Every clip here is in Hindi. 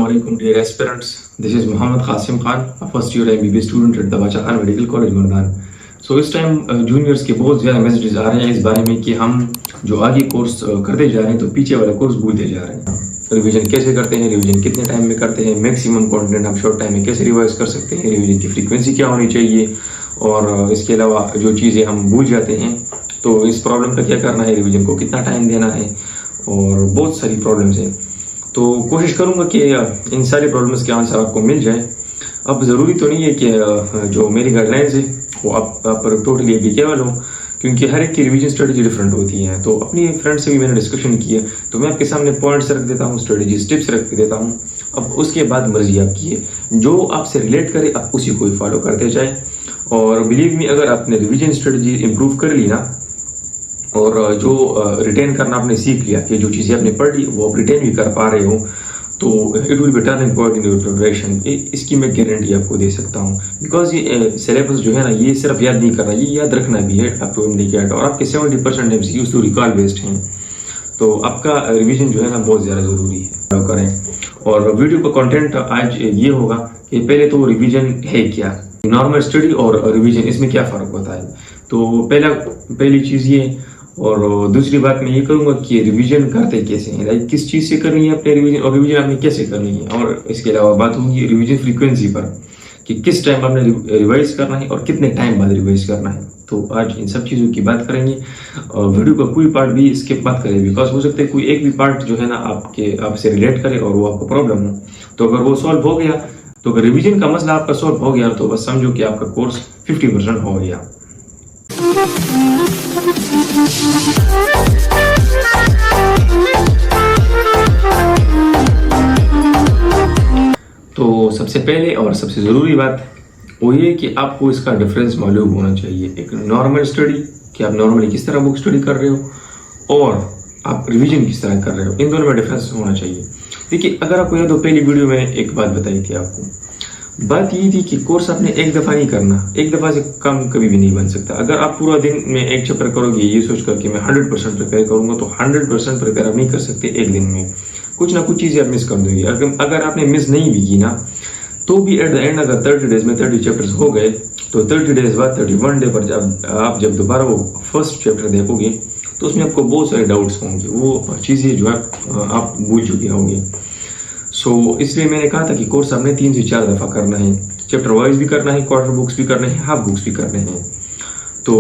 Assalamualaikum dear aspirants. This is Muhammad Qasim Khan, a first year MBBS student at the Bacha Khan Medical College Mardan. So इस टाइम जूनियर्स के बहुत ज़्यादा मैसेजेस आ रहे हैं इस बारे में कि हम जो आगे कोर्स करते जा रहे हैं तो पीछे वाला कोर्स भूलते जा रहे हैं. रिवीजन कैसे करते हैं, रिवीजन कितने टाइम में करते हैं, मैक्सिमम कंटेंट हम शॉर्ट टाइम में कैसे रिवाइज कर सकते हैं, रिवीजन की फ्रीक्वेंसी क्या होनी चाहिए, और इसके अलावा जो चीज़ें हम भूल जाते हैं तो इस प्रॉब्लम का क्या करना है, रिवीजन को कितना टाइम देना है, और बहुत सारी प्रॉब्लम्स हैं. तो कोशिश करूंगा कि इन सारी प्रॉब्लम्स के आंसर आपको मिल जाए. अब ज़रूरी तो नहीं है कि जो मेरी गाइडलाइंस है वो आप पर टोटली एप्लीकेबल हो, क्योंकि हर एक की रिवीजन स्ट्रेटजी डिफरेंट होती है. तो अपनी फ्रेंड से भी मैंने डिस्कशन किया, तो मैं आपके सामने पॉइंट्स रख देता हूँ, स्ट्रेटजी टिप्स रख देता हूँ. अब उसके बाद मर्जी आपकी है, जो आपसे रिलेट करे आप उसी को ही फॉलो करते जाए. और बिलीव मी, अगर आपने रिवीजन स्ट्रेटजी इम्प्रूव कर ली ना, और जो रिटेन करना आपने सीख लिया कि जो चीज़ें आपने पढ़ ली वो आप रिटेन भी कर पा रहे हो, तो it will be turning point in your preparation. इसकी मैं गारंटी आपको दे सकता हूँ. बिकॉज ये सिलेबस जो है ना, ये सिर्फ याद नहीं करना, ये याद रखना भी है अप टू इंडिकेट. और आपके 70% MCQs तो रिकॉल बेस्ड हैं, तो आपका रिवीजन जो है ना बहुत ज़्यादा ज़रूरी है. करें. और वीडियो का कंटेंट आज ये होगा कि पहले तो रिवीजन है क्या, नॉर्मल स्टडी और रिवीजन, इसमें क्या फ़र्क होता है. तो पहली चीज़ ये, और दूसरी बात मैं ये करूँगा कि रिवीजन करते कैसे हैं, लाइक किस चीज़ से करनी है अपने रिवीजन, और रिवीजन आपने कैसे करनी है. और इसके अलावा बात होगी रिवीजन फ्रीक्वेंसी पर, कि किस टाइम आपने रिवाइज करना है और कितने टाइम बाद रिवाइज करना है. तो आज इन सब चीज़ों की बात करेंगे. और वीडियो का कोई पार्ट भी स्किप मत करें, बिकॉज हो सकता है कोई एक भी पार्ट जो है ना आपसे रिलेट करे और वो आपको प्रॉब्लम हो. तो अगर वो सॉल्व हो गया, तो अगर रिवीजन का मसला आपका सॉल्व हो गया, तो बस समझो कि आपका कोर्स 50% हो गया. तो सबसे पहले और सबसे ज़रूरी बात वो ये कि आपको इसका डिफरेंस मालूम होना चाहिए. एक नॉर्मल स्टडी, कि आप नॉर्मली किस तरह बुक स्टडी कर रहे हो, और आप रिवीजन किस तरह कर रहे हो, इन दोनों में डिफरेंस होना चाहिए. देखिए, अगर आपको याद हो, पहली वीडियो में एक बात बताई थी आपको. बात ये थी कि कोर्स आपने एक दफ़ा नहीं करना, एक दफ़ा से कम कभी भी नहीं बन सकता. अगर आप पूरा दिन में एक चैप्टर करोगे ये सोच कर कि मैं 100% प्रिपेयर करूँगा, तो 100% प्रिपेयर आप नहीं कर सकते एक दिन में. कुछ ना कुछ चीज़ें आप मिस कर दोगे. अगर आपने मिस नहीं भी की ना, तो भी एट द एंड अगर 30 डेज में 30 चैप्टर्स हो गए, तो 30 डेज बाद 31 डे पर जब दोबारा वो फर्स्ट चैप्टर देखोगे, तो उसमें आपको बहुत सारे डाउट्स होंगे, वो चीज़ें जो है आप भूल चुके होंगे. सो इसलिए मैंने कहा था कि कोर्स आपने 3 से 4 दफ़ा करना है. चैप्टर वाइज भी करना है, क्वार्टर बुक्स भी करने हैं, हाफ बुक्स भी करने हैं. तो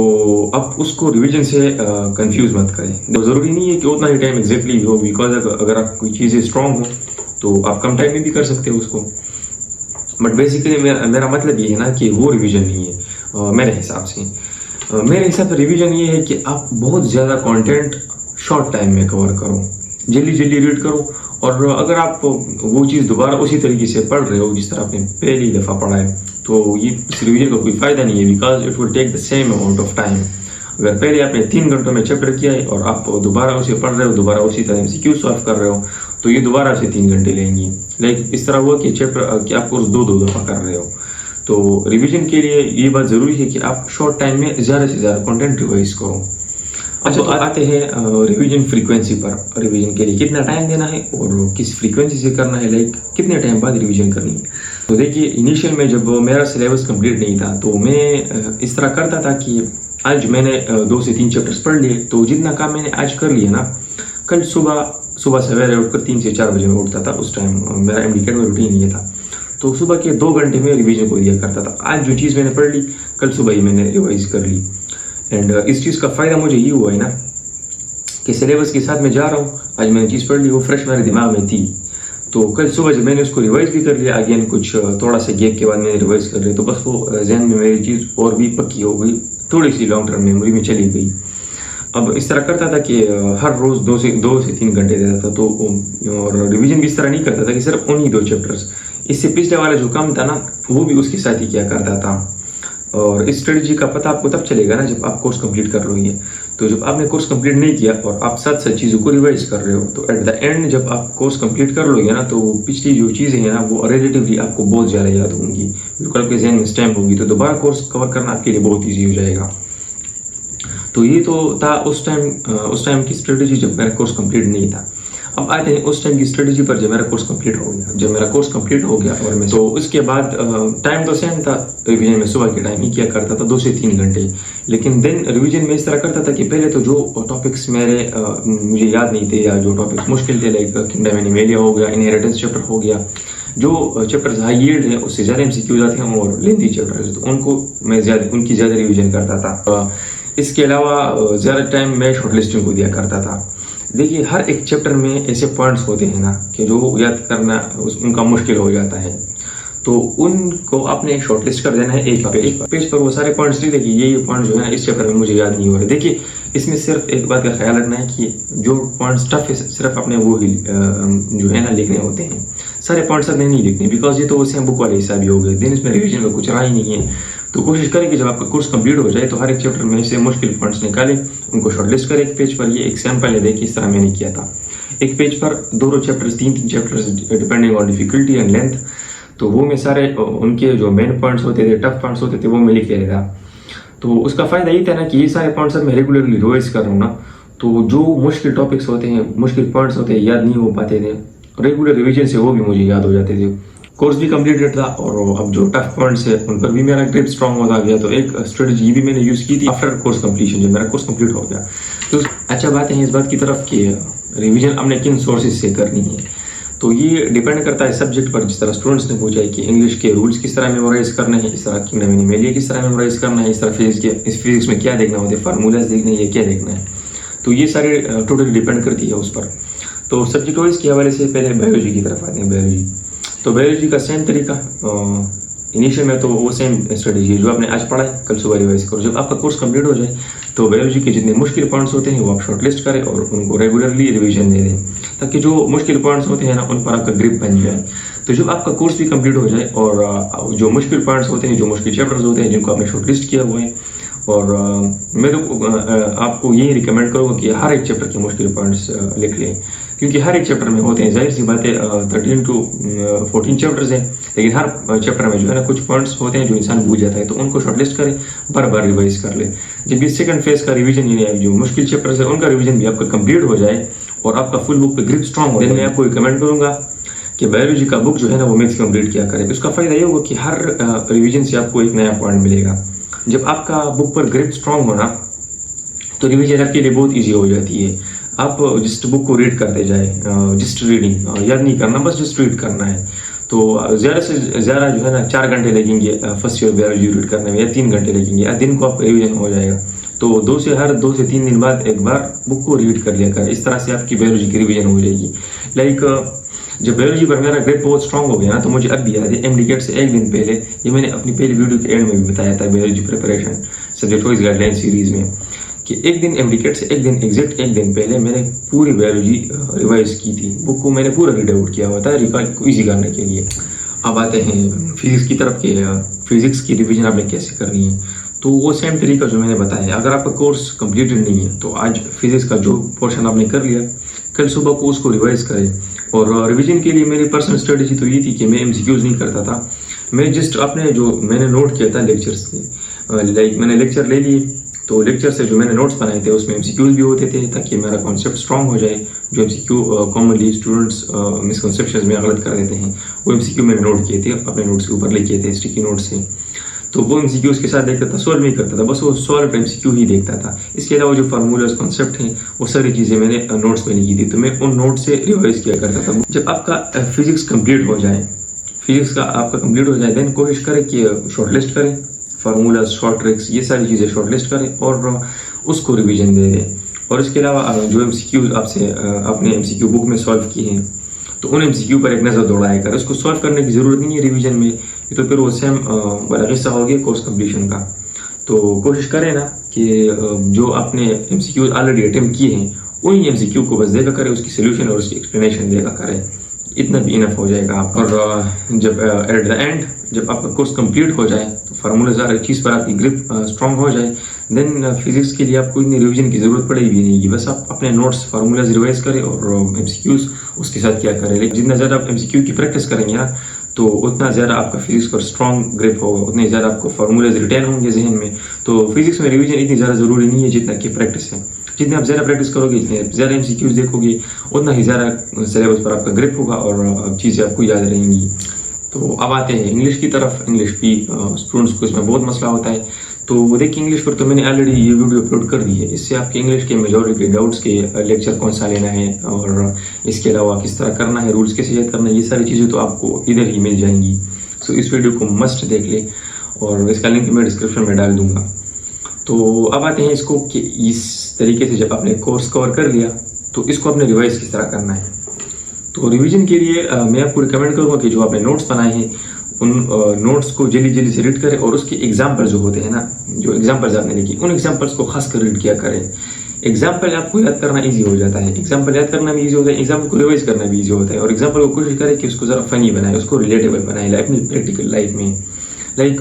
अब उसको रिवीजन से कंफ्यूज मत करें. तो ज़रूरी नहीं है कि उतना ही टाइम एग्जैक्टली हो, बिकॉज अगर आप कोई चीज़ें स्ट्रॉन्ग हो तो आप कम टाइम में भी कर सकते हो उसको. बट बेसिकली मेरा मतलब ये है ना कि वो रिवीजन नहीं है. मेरे हिसाब से रिवीजन ये है कि आप बहुत ज़्यादा कंटेंट शॉर्ट टाइम में कवर करो, जल्दी रीड करो. और अगर आप वो चीज़ दोबारा उसी तरीके से पढ़ रहे हो जिस तरह आपने पहली दफ़ा पढ़ा है, तो ये इस रिवीजन का कोई फ़ायदा नहीं है, because it will take the same amount of time. अगर पहले आपने 3 घंटों में चैप्टर किया है और आप दोबारा उसे पढ़ रहे हो, दोबारा उसी तरह MCQ सॉल्व कर रहे हो, तो ये दोबारा से 3 घंटे लेंगी. लाइक इस तरह हुआ कि चैप्टर कि आप कोर्स 2 दफ़ा कर रहे हो. तो रिवीजन के लिए ये बात ज़रूरी है कि आप शॉर्ट टाइम में ज़्यादा से ज़्यादा कंटेंट रिवाइज करो. अच्छा, तो आते हैं रिवीजन फ्रीक्वेंसी पर. रिवीजन के लिए कितना टाइम देना है और किस फ्रीक्वेंसी से करना है, लाइक कितने टाइम बाद रिवीजन करनी है. तो देखिए, इनिशियल में जब मेरा सिलेबस कंप्लीट नहीं था, तो मैं इस तरह करता था कि आज मैंने 2 से 3 चैप्टर्स पढ़ लिए, तो जितना काम मैंने आज कर लिया ना, कल सुबह सवेरे उठकर 3 से 4 बजे में उठता था. उस टाइम मेरा MDCAT में रूटीन ये था, तो सुबह के 2 घंटे में रिवीजन को दिया करता था. आज जो चीज़ मैंने पढ़ ली, कल सुबह ही मैंने रिवाइज कर ली. एंड इस चीज़ का फ़ायदा मुझे ये हुआ है ना कि सिलेबस के साथ मैं जा रहा हूँ, आज मैंने चीज़ पढ़ ली, वो फ्रेश मेरे दिमाग में थी, तो कल सुबह जब मैंने उसको रिवाइज भी कर लिया, अगेन कुछ थोड़ा सा गैप के बाद मैंने रिवाइज कर लिया, तो बस वो जहन में मेरी चीज़ और भी पक्की हो गई, थोड़ी सी लॉन्ग टर्म मेमोरी में चली गई. अब इस तरह करता था कि हर रोज़ 2 से 3 घंटे देता था. तो और रिवीजन भी इस तरह नहीं करता था कि सिर्फ उन्हीं 2 चैप्टर्स. इससे पिछले वाला जो काम था ना, वो भी उसके साथ ही किया करता था. और इस स्ट्रेटजी का पता आपको तब चलेगा ना जब आप कोर्स कंप्लीट कर लोगे. तो जब आपने कोर्स कंप्लीट नहीं किया और आप साथ चीज़ों को रिवाइज कर रहे हो, तो एट द एंड जब आप कोर्स कंप्लीट कर लोगे ना, तो पिछली जो चीज़ें हैं ना, वो रिलेटिवली आपको बहुत ज़्यादा याद होंगी, बिल्कुल आपके जहन में स्टैम्प होगी. तो दोबारा कोर्स कवर करना आपके लिए बहुत ईजी हो जाएगा. तो ये तो था उस टाइम की स्ट्रेटजी जब मेरा कोर्स कंप्लीट नहीं था. अब आते हैं उस टाइम की स्ट्रेटजी पर जब मेरा कोर्स कंप्लीट हो गया। जब मेरा कोर्स कंप्लीट हो गया और मैं तो उसके बाद टाइम तो सेम था। रिवीजन में सुबह के टाइम ही किया करता था 2 से 3 घंटे, लेकिन देन रिवीजन में इस तरह करता था कि पहले तो जो टॉपिक्स मेरे मुझे याद नहीं थे या जो टॉपिक्स मुश्किल थे, लाइक किंगडम एनिमेलिया हो गया, इनहेरिटेंस चैप्टर हो गया, जो चैप्टर्स हाई यील्ड है उससे ज़्यादा एमसीक्यूज आते हैं और लेंथी चैप्टर्स, तो उनको मैं उनकी ज़्यादा रिवीजन करता था। इसके अलावा ज़्यादा टाइम मैं शॉर्ट लिस्टिंग को दिया करता था। देखिए हर एक चैप्टर में ऐसे पॉइंट्स होते हैं ना कि जो याद करना उनका मुश्किल हो जाता है, तो उनको आपने शॉर्ट लिस्ट कर देना है एक पेज पर वो सारे पॉइंट्स नहीं। देखिए ये पॉइंट जो है ना इस चैप्टर में मुझे याद नहीं हो रहे। देखिए इसमें सिर्फ एक बात का ख्याल रखना है कि जो पॉइंट्स टफ है सिर्फ अपने वो ही जो है ना लिखने होते हैं, सारे पॉइंट्स अपने नहीं लिखने, बिकॉज ये तो सेम बुक वाले हिसाब ही हो गए, देन इसमें रिविजन का कुछ रहा ही नहीं है। तो कोशिश करें कि जब आपका कोर्स कंप्लीट हो जाए तो हर एक चैप्टर में से मुश्किल पॉइंट्स निकालें, उनको शॉर्टलिस्ट करें एक पेज पर। ये एक सैंपल है, देखिए इस तरह मैंने किया था। एक पेज पर 2 chapters, 3 chapters depending on difficulty and length, तो वो मैं सारे उनके जो मेन पॉइंट्स होते थे, टफ पॉइंट्स होते थे, वो मैं लिख ले रहा। तो उसका फायदा ये था ना कि ये सारे पॉइंट्स अब मैं रेगुलरली रिवाइज कर रहा हूँ ना, तो जो मुश्किल टॉपिक्स होते हैं, मुश्किल पॉइंट्स होते हैं, याद नहीं हो पाते थे, रेगुलर रिवीजन से वो भी मुझे याद हो जाते थे। कोर्स भी कंप्लीटेड था और अब जो टफ पॉइंट्स है उन पर भी मेरा ग्रिप स्ट्रांग होता गया। तो एक स्ट्रेटजी भी मैंने यूज की थी आफ्टर कोर्स कंप्लीशन, जब मेरा कोर्स कंप्लीट हो गया। तो अच्छा बात है इस बात की तरफ कि रिवीजन हमने किन सोर्सेज से करनी है, तो ये डिपेंड करता है सब्जेक्ट पर। जिस तरह स्टूडेंट्स ने पूछा है कि इंग्लिश के रूल्स किस तरह मेमोराइज करना है, इस तरह किंगडम एनिमेलिया किस तरह मेमोराइज करना है, इस तरह फिजिक्स में क्या देखना होता है, फार्मूलाज देखने हैं, क्या देखना है, तो ये सारे टोटली डिपेंड करती है उस पर। तो सब्जेक्ट वाइज के हवाले से पहले बायोलॉजी की तरफ आते हैं। बायोलॉजी तो बायोलॉजी का सेम तरीका, इनिशियल में तो वो सेम स्ट्रेटजी है जो आपने आज पढ़ा है, कल सुबह रिवाइज करो। जब आपका कोर्स कंप्लीट हो जाए तो बायोलॉजी के जितने मुश्किल पॉइंट्स होते हैं वो आप शॉर्टलिस्ट करें और उनको रेगुलरली रिवीजन दे दें, ताकि जो मुश्किल पॉइंट्स होते हैं ना उन पर आपका ग्रिप बन जाए। तो जब आपका कोर्स भी कंप्लीट हो जाए और जो मुश्किल पॉइंट्स होते हैं, जो मुश्किल चैप्टर्स होते हैं जिनको आपने शॉर्टलिस्ट किया हुआ है, और मैं तो आपको यही रिकमेंड करूँगा कि हर एक चैप्टर के मुश्किल पॉइंट्स लिख लें, क्योंकि हर एक चैप्टर में होते हैं, जाहिर सी बात है 13 to 14 चैप्टर्स हैं, लेकिन हर चैप्टर में जो है ना कुछ पॉइंट्स होते हैं जो इंसान भूल जाता है, तो उनको शॉर्टलिस्ट करें, बार बार रिवाइज कर ले। जब ये सेकंड फेज का रिवीजन, यानी जो मुश्किल चैप्टर्स है उनका रिवीजन भी आपका कंप्लीट हो जाए और आपका फुल बुक पे ग्रिप स्ट्रांग हो जाए, मैं आपको रिकमेंड करूँगा कि बायोलॉजी का बुक जो है ना वो मैथ्स कंप्लीट किया करें। उसका फायदा ये होगा कि हर रिवीजन से आपको एक नया पॉइंट मिलेगा। जब आपका बुक पर ग्रिप स्ट्रांग होना तो रिवीजन आपके लिए बहुत ईजी हो जाती है। आप जस्ट बुक को रीड करते जाए, जस्ट रीडिंग, याद नहीं करना, बस जस्ट रीड करना है। तो ज़्यादा से ज़्यादा जो है ना 4 घंटे लगेंगे फर्स्ट ईयर बायोलॉजी रीड करने में, या 3 घंटे लगेंगे, या दिन को आपका रिवीजन हो जाएगा। तो हर 2 से 3 दिन बाद एक बार बुक को रीड कर लिया कर, इस तरह से आपकी बायोलॉजी की रिवीजन हो जाएगी। लाइक जब बायोलॉजी पर मेरा ग्रिप बहुत स्ट्रांग हो गया ना, तो मुझे अब भी याद है एमडीकेट से एक दिन पहले, ये मैंने अपनी पहली वीडियो के एंड में भी बताया था biology preparation subject wise guideline series में, कि एक दिन एमडीकेट से एग्जैक्ट एक दिन पहले मैंने पूरी बायोलॉजी रिवाइज की थी। बुक को मैंने पूरा रीड आउट किया हुआ था रिकॉल को ईजी करने के लिए। अब आते हैं फिजिक्स की तरफ के, फिजिक्स की रिवीजन आपने कैसे करनी है। तो वो सेम तरीका जो मैंने बताया, अगर आपका कोर्स कंप्लीटेड नहीं है तो आज फिजिक्स का जो पोर्शन आपने कर लिया, कल सुबह को उसको रिवाइज करें। और रिवीजन के लिए मेरी पर्सनल स्ट्रेटजी तो ये थी कि मैं एमसीक्यूज नहीं करता था, मैं जस्ट अपने जो मैंने नोट किया था लेक्चर्स से, लाइक मैंने लेक्चर ले लिए, तो लेक्चर से जो मैंने नोट्स बनाए थे उसमें एमसीक्यूज भी होते थे, ताकि मेरा कॉन्सेप्ट स्ट्रांग हो जाए। जो एमसीक्यू कॉमनली स्टूडेंट्स मिसकंसेप्शंस में गलत कर देते हैं, वो एमसीक्यू मैंने नोट किए थे, अपने नोट्स के ऊपर लिखे थे स्टिकी नोट से। तो वो एमसीक्यूज के साथ देखता था, सॉल्व नहीं करता था, बस वो सॉल्व एमसीक्यू ही देखता था। इसके अलावा जो फार्मूलाज कॉन्सेप्ट हैं वो सारी चीज़ें मैंने नोट्स में लिखी थी, तो मैं उन नोट्स से रिवाइज किया करता था। जब आपका फिजिक्स कंप्लीट हो जाए, देन कोशिश करें कि शॉर्टलिस्ट करें, फार्मूला, शॉर्ट ट्रिक्स, ये सारी चीज़ें शॉर्टलिस्ट करें और उसको रिवीजन दे दें। और इसके अलावा जो एमसीक्यू आपसे अपने एमसीक्यू बुक में सॉल्व किए हैं, तो उन एमसीक्यू पर एक नज़र दौड़ाया कर। उसको सॉल्व करने की ज़रूरत नहीं है रिवीजन में, ये तो फिर वो सेम वाला हिस्सा हो गया कोर्स कंप्लीशन का। तो कोशिश करें ना कि जो आपने एमसीक्यू ऑलरेडी अटेम्प्ट किए हैं उन्हीं एमसीक्यू को बस देखा करें, उसकी सोल्यूशन और उसकी एक्सप्लेनेशन देखा करें, इतना भी इनफ हो जाएगा। और जब एट द एंड जब आपका कोर्स कंप्लीट हो जाए, तो फार्मूलाज हर एक चीज़ पर आपकी ग्रिप स्ट्रांग हो जाए, देन फिजिक्स के लिए आपको इतनी रिवीजन की ज़रूरत पड़ेगी नहीं। बस आप अपने नोट्स फार्मूलाज रिवाइज करें और एमसीक्यूज उसके साथ क्या करें। लेकिन जितना ज़्यादा आप एमसीक्यू की प्रैक्टिस करेंगे ना, तो उतना ज़्यादा आपका फिजिक्स पर स्ट्रांग ग्रिप होगा, उतने ज़्यादा आपको फार्मूलाज रिटेन होंगे जहन में। तो फिजिक्स में रिवीजन इतनी ज़्यादा ज़रूरी नहीं है जितना कि प्रैक्टिस है। जितने आप ज़्यादा प्रैक्टिस करोगे, जितने ज़्यादा MCQs देखोगे, उतना ही ज़्यादा सिलेबस पर आपका ग्रिप होगा और चीज़ें आपको याद रहेंगी। तो अब आते हैं इंग्लिश की तरफ। इंग्लिश भी स्टूडेंट्स को इसमें बहुत मसला होता है। तो देखिए, इंग्लिश पर तो मैंने ऑलरेडी ये वीडियो अपलोड कर दी है। इससे आपके इंग्लिश के मेजॉरिटी डाउट्स के लेक्चर कौन सा लेना है और इसके अलावा किस तरह करना है, रूल्स कैसे याद करना है, ये सारी चीज़ें तो आपको इधर ही मिल जाएंगी। सो इस वीडियो को मस्ट देख ले और इसका लिंक मैं डिस्क्रिप्शन में डाल दूंगा। तो अब आते हैं इसको कि इस तरीके से जब आपने कोर्स कवर कर लिया तो इसको आपने रिवाइज किस तरह करना है। तो रिवीजन के लिए मैं आपको रिकमेंड करूँगा कि जो आपने नोट्स बनाए हैं उन नोट्स को जल्दी जल्दी से रीड करें और उसके एग्जाम्पल जो होते हैं ना, जो एग्जाम्पल्स आपने लिखे उन एग्जाम्पल्स को खास कर रीड किया करें। एग्जाम्पल आपको याद करना ईजी हो जाता है, एग्जाम्पल याद करना भी ईजी होता है, एग्जाम्पल को रिवाइज करना भी ईजी होता है। और एग्जाम्पल को कोशिश करें कि उसको ज़रा फनी बनाए, उसको रिलेटेबल बनाए अपनी प्रैक्टिकल लाइफ में। लाइक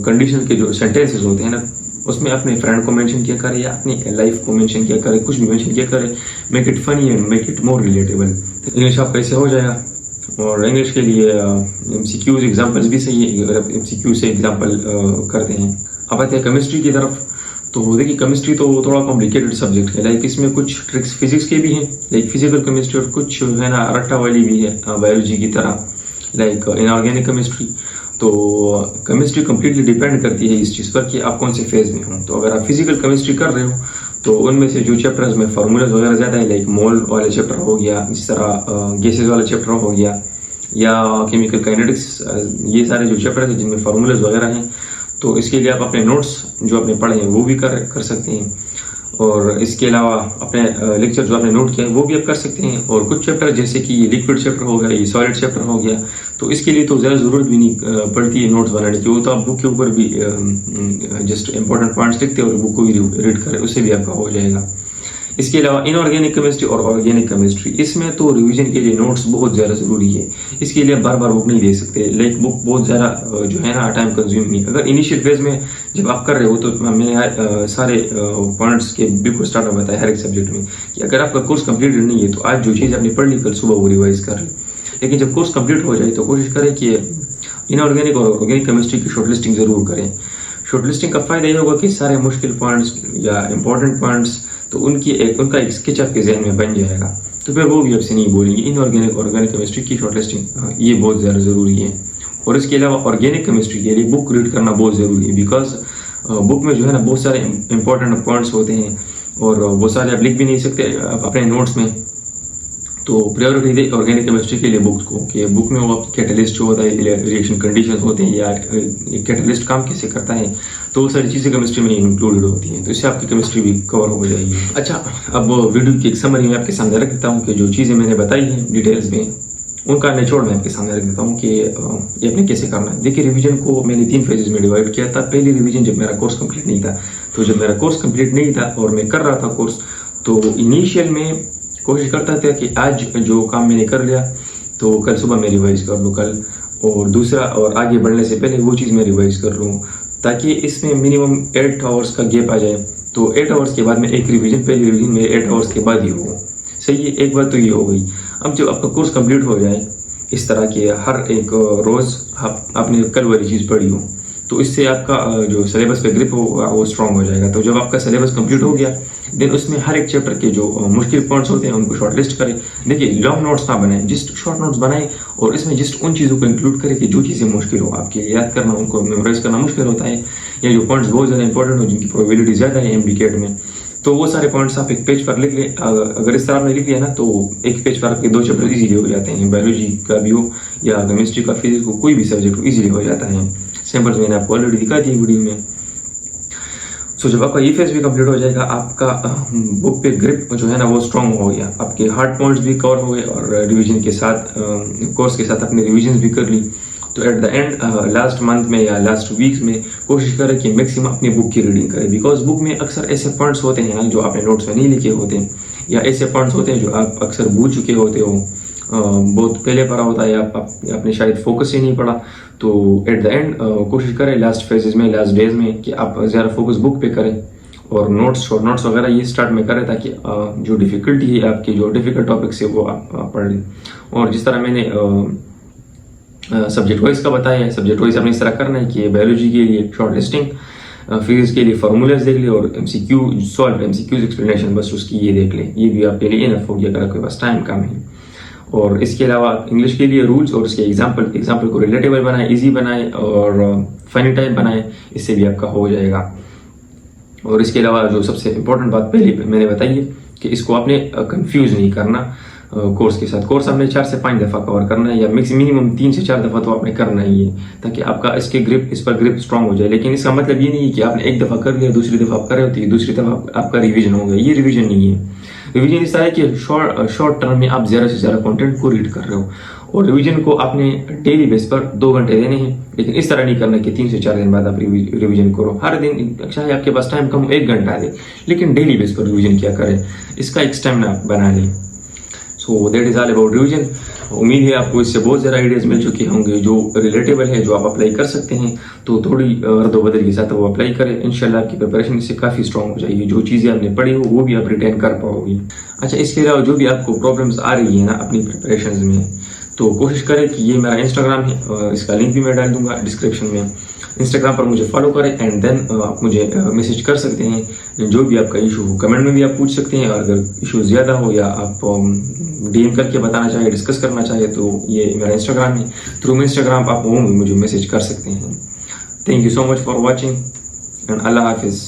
कंडीशन के जो सेंटेंसेस होते हैं ना, उसमें अपने फ्रेंड को मेंशन किया करें या अपनी लाइफ को मेंशन किया करें, कुछ भी मेंशन किया करें। Make it funny and make it more relatable. English आपका ऐसे हो जाएगा। और इंग्लिश के लिए MCQs एग्जाम्पल्स भी सही है अगर आप MCQ से एग्जाम्पल करते हैं। अब आते हैं केमिस्ट्री की तरफ। तो देखिए, केमिस्ट्री तो थोड़ा कॉम्प्लिकेटेड सब्जेक्ट है। लाइक इसमें कुछ ट्रिक्स फिजिक्स के भी हैं, लाइक फिजिकल केमिस्ट्री, और कुछ है ना रट्टा वाली भी है बायोलॉजी की तरह, लाइक इनऑर्गेनिक केमिस्ट्री। तो केमिस्ट्री कम्प्लीटली डिपेंड करती है इस चीज़ पर कि आप कौन से फेज में हो। तो अगर आप फिजिकल केमिस्ट्री कर रहे हो तो उनमें से जो चैप्टर्स में फार्मूलाज वगैरह ज़्यादा है, लाइक मोल वाला चैप्टर हो गया, इस तरह गैसेज वाला चैप्टर हो गया, या केमिकल काइनेटिक्स, ये सारे जो चैप्टर हैं जिनमें फार्मूलाज वगैरह हैं, तो इसके लिए आप अपने नोट्स जो आपने पढ़े हैं वो भी कर सकते हैं। और इसके अलावा अपने लेक्चर जो आपने नोट किया है वो भी आप कर सकते हैं। और कुछ चैप्टर जैसे कि ये लिक्विड चैप्टर हो गया, ये सॉलिड चैप्टर हो गया, तो इसके लिए तो ज़्यादा ज़रूरत भी नहीं पड़ती है नोट्स बनाने की। वो तो आप बुक के ऊपर भी जस्ट इंपॉर्टेंट पॉइंट्स लिखते हैं और बुक को भी रीड करें, उससे भी आपका हो जाएगा। इसके अलावा इनऑर्गेनिक केमिस्ट्री और ऑर्गेनिक केमिस्ट्री, इसमें तो रिवीजन के लिए नोट्स बहुत ज़्यादा ज़रूरी है। इसके लिए आप बार बार बुक नहीं दे सकते, लाइक बुक बहुत ज़्यादा जो है ना टाइम कंज्यूम नहीं। अगर इनिशियल फेज में जब आप कर रहे हो तो मैंने सारे पॉइंट्स के बिल्कुल स्टार्ट में बताया हर एक सब्जेक्ट में कि अगर आपका कोर्स कंप्लीटेड नहीं है तो आज जो चीज़ आपने पढ़ ली कल सुबह वो रिवाइज कर ली। लेकिन जब कोर्स कंप्लीट हो जाए तो कोशिश करें कि इनऑर्गेनिक और ऑर्गेनिक केमिस्ट्री की शॉर्ट लिस्टिंग ज़रूर करें। शॉर्ट लिस्टिंग का फ़ायदा ये होगा कि सारे मुश्किल पॉइंट्स या इंपॉर्टेंट पॉइंट्स तो उनका एक स्केच आपके जहन में बन जाएगा, तो फिर वो भी आपसे नहीं बोलेंगे। इनऑर्गेनिक ऑर्गेनिक केमिस्ट्री की शॉर्ट लिस्टिंग ये बहुत ज़्यादा ज़रूरी है। और इसके अलावा ऑर्गेनिक केमिस्ट्री के लिए बुक रीड करना बहुत ज़रूरी है, बिकॉज बुक में जो है ना बहुत सारे इंपॉर्टेंट पॉइंट्स होते हैं और वो सारे आप लिख भी नहीं सकते अपने नोट्स में। तो प्रायोरिटी दे ऑर्गेनिक केमिस्ट्री के लिए बुक्स को, कि बुक में वो कैटलिस्ट जो होता है, रिएक्शन कंडीशन होते हैं या कैटलिस्ट काम कैसे करता है, तो वो सारी चीज़ें केमिस्ट्री में इंक्लूडेड होती हैं। तो इससे आपकी केमिस्ट्री भी कवर हो जाएगी। अच्छा, अब वीडियो की एक समरी में आपके सामने रख देता हूँ कि जो चीज़ें मैंने बताई हैं डिटेल्स में, उनका निचोड़ मैं आपके सामने रख देता हूँ कि ये आपने कैसे करना है। देखिए, रिवीजन को मैंने 3 फेजेस में डिवाइड किया था। पहली रिवीजन जब मेरा कोर्स कंप्लीट नहीं था, तो जब मेरा कोर्स कंप्लीट नहीं था और मैं कर रहा था कोर्स, तो इनिशियल में कोशिश करता था कि आज जो काम मैंने कर लिया तो कल सुबह मैं रिवाइज कर लूँ कल, और दूसरा और आगे बढ़ने से पहले वो चीज़ मैं रिवाइज कर लूँ, ताकि इसमें मिनिमम 8 आवर्स का गैप आ जाए। तो 8 आवर्स के बाद में एक रिवीजन, पहली रिवीजन मेरे 8 आवर्स के बाद ही हो। सही है, एक बात तो ये हो गई। अब जब आपका कोर्स कंप्लीट हो जाए, इस तरह के हर एक रोज़ आपने कल वाली चीज़ पढ़ी हो, तो इससे आपका जो सिलेबस पे ग्रिप होगा वो स्ट्रांग हो जाएगा। तो जब आपका सिलेबस कंप्लीट हो गया, देन उसमें हर एक चैप्टर के जो मुश्किल पॉइंट्स होते हैं उनको शॉर्ट लिस्ट करें। देखिए, लॉन्ग नोट्स ना बनाएं, जस्ट शॉर्ट नोट्स बनाएं और इसमें जस्ट उन चीज़ों को इंक्लूड करें कि जो चीज़ें मुश्किल हो आपके लिए याद करना, उनको मेमोराइज करना मुश्किल होता है, या जो पॉइंट्स बहुत ज़्यादा इंपॉर्टेंट हो, जिनकी प्रोबेबिलिटी ज़्यादा है MCQ में, तो वो सारे पॉइंट्स आप एक पेज पर लिख लें। अगर इस तरह आपने लिख लिया ना, तो एक पेज पर आपके 2 चैप्टर इजीली हो जाते हैं। बायोलॉजी का भी हो या केमिस्ट्री का, फिजिक्स को, कोई भी सब्जेक्ट हो, इजीली हो जाता है। सैम्पल्स मैंने आपको ऑलरेडी दिखा दी वीडियो में। सो जब आपका ये फेज भी कंप्लीट हो जाएगा, आपका बुक पे ग्रिप जो है ना वो स्ट्रांग हो गया, आपके हार्ड पॉइंट्स भी कवर हो गए और रिवीजन के साथ कोर्स के साथ अपने रिवीजन भी कर ली। तो at the end last month में या लास्ट वीक्स में कोशिश करें कि मैक्सिमम अपनी बुक की रीडिंग करें, बिकॉज बुक में अक्सर ऐसे पॉइंट्स होते हैं ना जो आपने नोट्स में नहीं लिखे होते, या ऐसे पॉइंट्स होते हैं जो आप अक्सर भूल चुके होते हो, बहुत पहले पढ़ा होता है, आपने शायद फोकस ही नहीं पढ़ा। तो एट द एंड कोशिश करें लास्ट फेजेस में, लास्ट डेज में, कि आप ज़्यादा फोकस बुक पे करें और नोट्स, शॉर्ट नोट्स वगैरह ये स्टार्ट में करें, ताकि जो डिफ़िकल्टी है आपकी, जो डिफ़िकल्ट टॉपिक्स है वो आप पढ़ लें। और जिस तरह मैंने सब्जेक्ट वाइज का बताया है, सब्जेक्ट वाइज आपने इस तरह करना है कि बायोलॉजी के लिए शॉर्ट लिस्टिंग, फिजिक्स के लिए फार्मूलाज देख ले और MCQ सॉल्व, MCQs एक्सप्लेनेशन बस उसकी ये देख ले, ये भी आपके लिए इनफ हो गया अगर आपके पास टाइम कम है। और इसके अलावा इंग्लिश के लिए रूल्स और उसके एग्जाम्पल को रिलेटेबल बनाए, इजी बनाए और फनी टाइप बनाए, इससे भी आपका हो जाएगा। और इसके अलावा जो सबसे इम्पोर्टेंट बात पहले मैंने बताई है कि इसको आपने कंफ्यूज नहीं करना कोर्स के साथ। कोर्स आपने 4 से 5 दफ़ा कवर करना है, या मिनिमम 3 से 4 दफ़ा तो आपने करना ही है, ताकि आपका इस पर ग्रिप स्ट्रांग हो जाए। लेकिन इसका मतलब ये नहीं है कि आपने एक दफ़ा कर लिया, दूसरी दफ़ा आप कर रहे होती है, दूसरी दफ़ा आपका रिवीजन हो गया, ये रिवीजन नहीं है। रिवीजन इस तरह है कि शॉर्ट टर्म में आप ज़्यादा से ज़्यादा कंटेंट को रीड कर रहे हो, और रिवीजन को आपने डेली बेस पर 2 घंटे देने हैं। लेकिन इस तरह नहीं करना कि 3 से 4 दिन बाद आप रिवीजन करो। हर दिन चाहे आपके पास टाइम कम 1 घंटा दे, लेकिन डेली बेस पर रिवीजन क्या करें, इसका एक स्टेमिना बना लें। So that is all about revision. उम्मीद है आपको इससे बहुत ज़्यादा आइडियाज़ मिल चुके होंगे जो रिलेटेबल है, जो आप अप्लाई कर सकते हैं। तो थोड़ी रद्दोबदल के साथ वो अप्लाई करें, इंशाल्लाह आपकी प्रिपरेशन इससे काफ़ी स्ट्रॉन्ग हो जाएगी। जो चीज़ें आपने पढ़ी हो वो भी आप रिटेन कर पाओगे। अच्छा, इसके अलावा जो भी आपको प्रॉब्लम्स आ रही है ना अपनी प्रिपरेशन में, तो कोशिश करें कि ये मेरा इंस्टाग्राम है, इसका लिंक भी मैं डाल दूंगा डिस्क्रिप्शन में। इंस्टाग्राम पर मुझे फॉलो करें एंड देन आप मुझे मैसेज कर सकते हैं जो भी आपका इशू हो। कमेंट में भी आप पूछ सकते हैं, और अगर इशू ज़्यादा हो या आप DM करके बताना चाहे, डिस्कस करना चाहे, तो ये मेरा इंस्टाग्राम है। थ्रू इंस्टाग्राम आप वो मुझे मैसेज कर सकते हैं। Thank you so much for watching and अल्लाह हाफिज़।